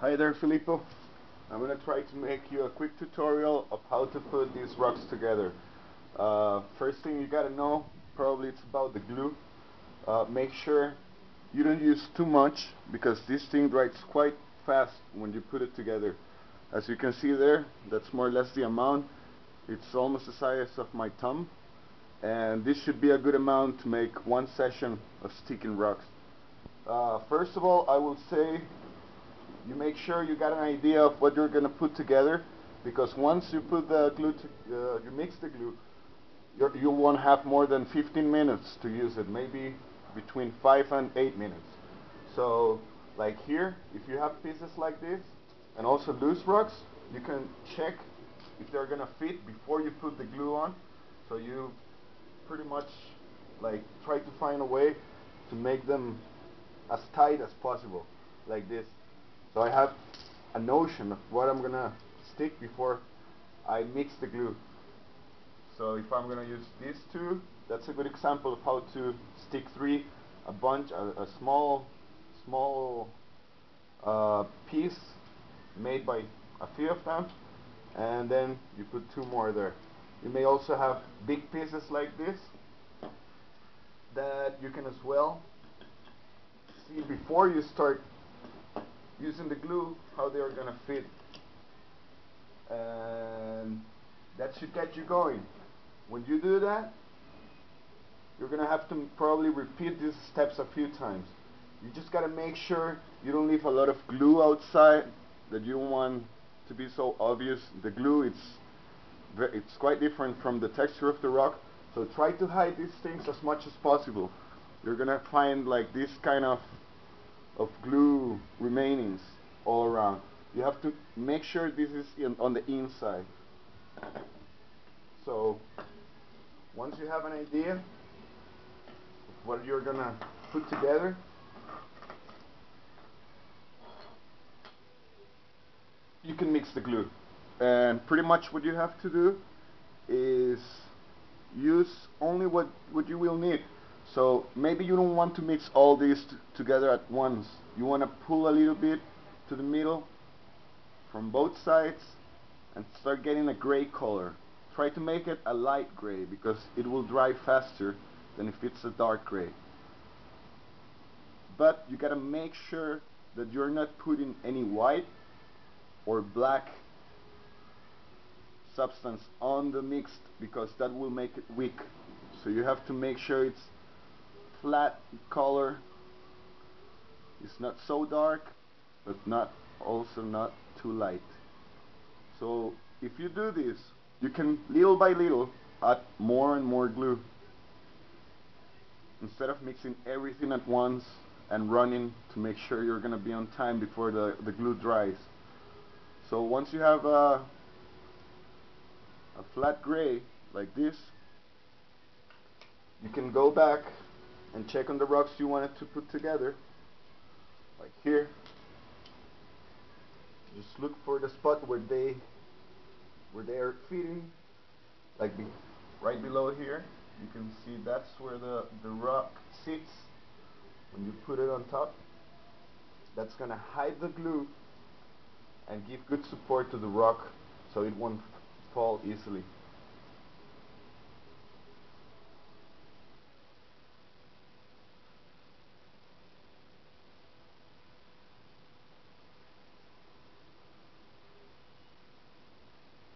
Hi there, Filippo. I'm going to try to make you a quick tutorial of how to put these rocks together. First thing you got to know, probably it's about the glue. Make sure you don't use too much because this thing dries quite fast when you put it together. As you can see there, that's more or less the amount. It's almost the size of my thumb, and this should be a good amount to make one session of sticking rocks. First of all, I will say you make sure you got an idea of what you're going to put together, because once you put the glue, you mix the glue, you won't have more than 15 minutes to use it, maybe between 5 and 8 minutes. So like here, if you have pieces like this and also loose rocks, you can check if they're going to fit before you put the glue on. So you pretty much like try to find a way to make them as tight as possible, like this. So I have a notion of what I'm gonna stick before I mix the glue. So if I'm gonna use these two, that's a good example of how to stick three, a small piece made by a few of them, and then you put two more there. You may also have big pieces like this that you can as well see before you start using the glue how they are gonna fit, and that should get you going. When you do that, you're gonna have to probably repeat these steps a few times. You just gotta make sure you don't leave a lot of glue outside, that you don't want to be so obvious. The glue, it's quite different from the texture of the rock, so try to hide these things as much as possible. You're gonna find like this kind of glue remainings all around. You have to make sure this is on the inside. So once you have an idea of what you're gonna put together, you can mix the glue. And pretty much what you have to do is use only what you will need. So maybe you don't want to mix all these together at once. You want to pull a little bit to the middle from both sides and start getting a gray color. Try to make it a light gray because it will dry faster than if it's a dark gray. But you gotta make sure that you're not putting any white or black substance on the mixed, because that will make it weak. So you have to make sure it's flat color. It's not so dark, but also not too light. So if you do this, you can little by little add more and more glue, instead of mixing everything at once and running to make sure you're gonna be on time before the glue dries. So once you have a flat gray like this, you can go back and check on the rocks you wanted to put together, like here. Just look for the spot where they are fitting, like right below here. You can see that's where the rock sits when you put it on top. That's gonna hide the glue and give good support to the rock so it won't fall easily.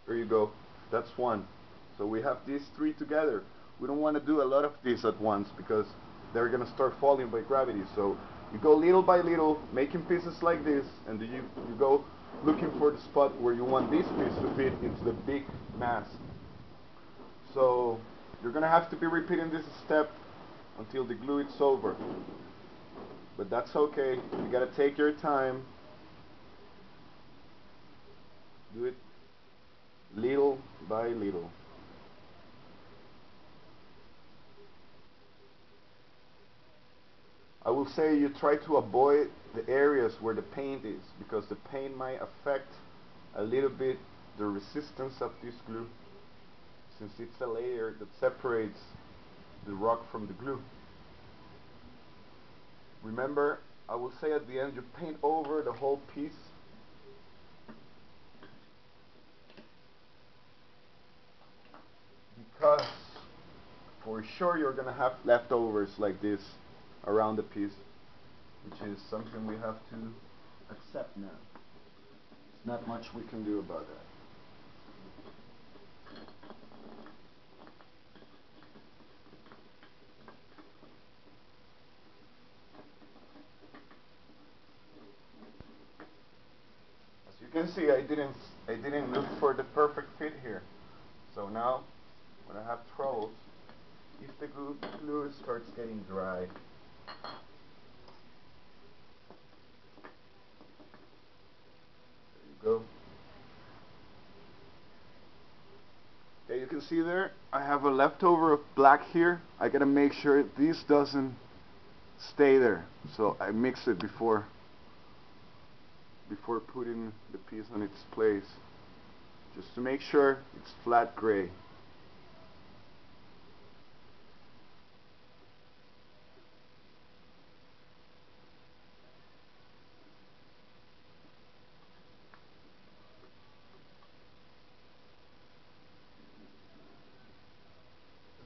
There you go. That's one. So we have these three together. We don't want to do a lot of these at once because they're going to start falling by gravity. So you go little by little, making pieces like this, and you go looking for the spot where you want this piece to fit into the big mass. So you're going to have to be repeating this step until the glue is over. But that's okay. You got to take your time. Do it little by little. I will say you try to avoid the areas where the paint is, because the paint might affect a little bit the resistance of this glue, since it's a layer that separates the rock from the glue. Remember, I will say at the end, you paint over the whole piece because for sure you're gonna have leftovers like this around the piece, which is something we have to accept now. There's not much we can do about that. As you can see, I didn't look for the perfect fit here. So now, when I have troubles, if the glue starts getting dry, there you go. Okay, you can see there, I have a leftover of black here. I gotta make sure this doesn't stay there. So I mix it before putting the piece on its place, just to make sure it's flat gray.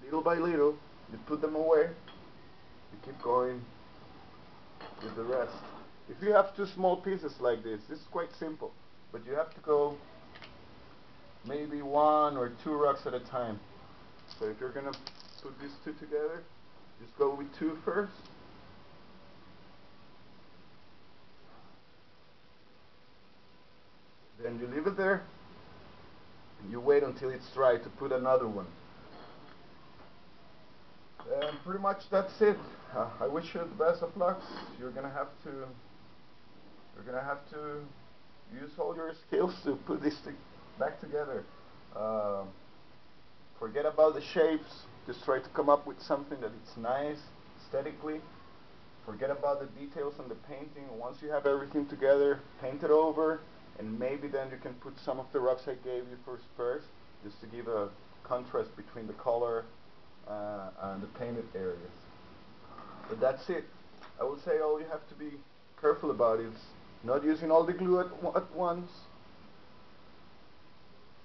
Little by little, you put them away, you keep going with the rest. If you have two small pieces like this is quite simple, but you have to go maybe 1 or 2 rocks at a time. So if you're gonna put these two together, just go with 2 first. Then you leave it there, and you wait until it's dry to put another one. And pretty much that's it. I wish you the best of luck. You're gonna have to use all your skills to put this back together. Forget about the shapes. Just try to come up with something that it's nice aesthetically. Forget about the details on the painting. Once you have everything together, paint it over, and maybe then you can put some of the rocks I gave you first, just to give a contrast between the color and the painted areas. But that's it. I would say all you have to be careful about is not using all the glue at once,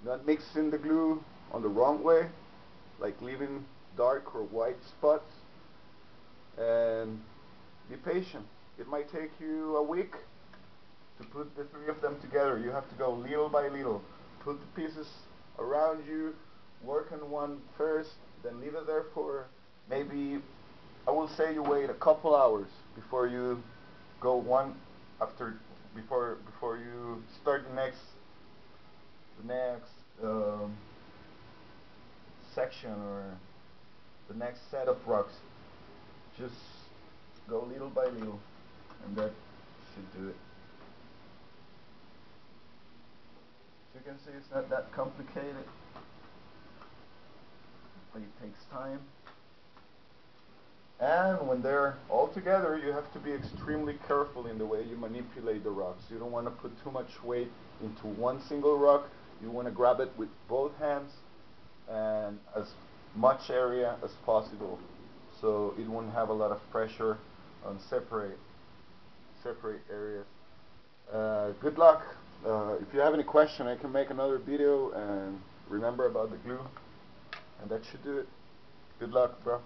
not mixing the glue on the wrong way, like leaving dark or white spots, and be patient. It might take you a week to put the 3 of them together. You have to go little by little. Put the pieces around you, work on one first, then leave it there for maybe, I will say you wait a couple hours before you go one after, before you start the next section or the next set of rocks. Just go little by little, and that should do it. As you can see, it's not that complicated, but it takes time. And when they're all together, you have to be extremely careful in the way you manipulate the rocks. You don't want to put too much weight into one single rock. You want to grab it with both hands and as much area as possible, so it won't have a lot of pressure on separate areas. Good luck. If you have any question, I can make another video, and remember about the glue, and that should do it. Good luck, bro.